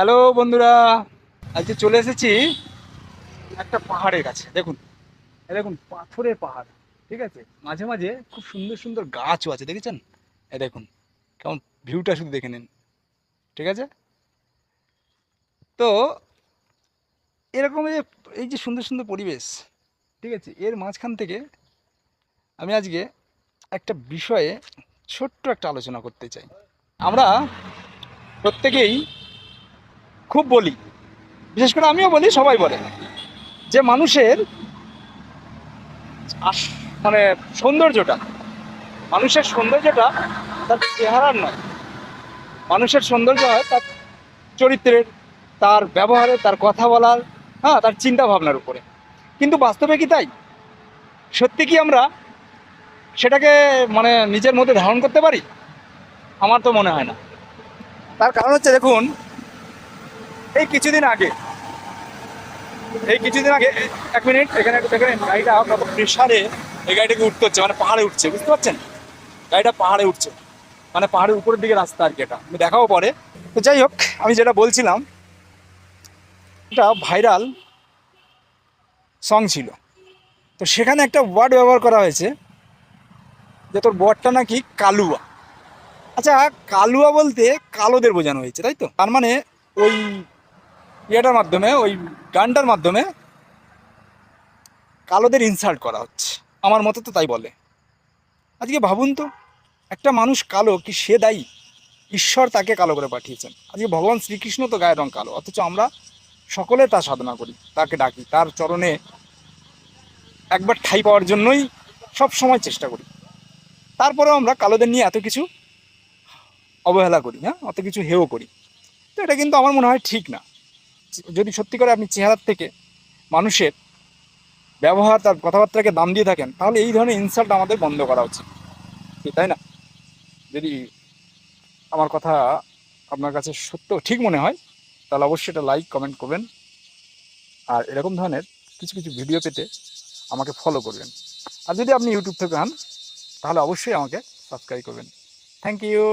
Hello বন্ধুরা, আজকে চলে এসেছি একটা পাহাড়ের কাছে। দেখুন, এই দেখুন পাথরের পাহাড়, ঠিক আছে। মাঝে মাঝে খুব সুন্দর সুন্দর গাছও আছে, দেখেছেন? এই দেখুন কেমন ভিউটা, শুধু দেখে নিন, ঠিক আছে। তো এরকম এই যে সুন্দর সুন্দর পরিবেশ, ঠিক আছে, এর মাঝখান থেকে আমি আজকে একটা বিষয়ে ছোট্ট একটা আলোচনা করতে চাই। আমরা প্রত্যেকেই খুব বলি, বিশেষ করে আমিও বলি, সবাই বলে যে মানুষের মানে সৌন্দর্যটা, মানুষের সৌন্দর্যটা তার চেহারার নয়, মানুষের সৌন্দর্য হয় তার চরিত্রের, তার ব্যবহারে, তার কথা বলার, হ্যাঁ, তার চিন্তা ভাবনার উপরে। কিন্তু বাস্তবে কি তাই? সত্যি কি আমরা সেটাকে মানে নিজের মধ্যে ধারণ করতে পারি? আমার তো মনে হয় না। তার কারণ হচ্ছে, দেখুন, এই কিছুদিন আগে এক মিনিট, এখানে দেখেন গাড়িটা কত প্রেশারে এই গাড়িটাকে উঠতে হচ্ছে, মানে পাহাড়ে উঠছে, বুঝতে পারছেন? গাড়িটা পাহাড়ে উঠছে, মানে পাহাড়ের উপরের দিকে রাস্তা আর কি। এটা আমি দেখাবো পরে। তো যাই হোক, আমি যেটা বলছিলাম, এটা ভাইরাল সং ছিল। তো সেখানে একটা ওয়ার্ড ব্যবহার করা হয়েছে যে তোর বরটা নাকি কালুয়া। আচ্ছা, কালুয়া বলতে কালোদের বোঝানো হয়েছে, তাই তো? তার মানে ওই ইয়েটার মাধ্যমে, ওই গানটার মাধ্যমে কালোদের ইনসাল্ট করা হচ্ছে, আমার মতে তো তাই বলে। আজকে ভাবুন তো, একটা মানুষ কালো, কি সে দায়ী? ঈশ্বর তাকে কালো করে পাঠিয়েছেন। আজকে ভগবান শ্রীকৃষ্ণ তো গায়ের রং কালো, অথচ আমরা সকলে তার সাধনা করি, তাকে ডাকি, তার চরণে একবার ঠাঁই পাওয়ার জন্যই সব সময় চেষ্টা করি। তারপরেও আমরা কালোদের নিয়ে এত কিছু অবহেলা করি, হ্যাঁ, অত কিছু হেও করি। তো এটা কিন্তু আমার মনে হয় ঠিক না। যদি সত্যি করে আপনি চেহারার থেকে মানুষের ব্যবহার, তার কথাবার্তাকে দাম দিয়ে থাকেন, তাহলে এই ধরনের ইনসাল্ট আমাদের বন্ধ করা উচিত, তাই না? যদি আমার কথা আপনার কাছে সত্য ঠিক মনে হয়, তাহলে অবশ্যই এটা লাইক কমেন্ট করবেন, আর এরকম ধরনের কিছু কিছু ভিডিও পেতে আমাকে ফলো করবেন। আর যদি আপনি ইউটিউব থেকে হন, তাহলে অবশ্যই আমাকে সাবস্ক্রাইব করবেন। Thank you.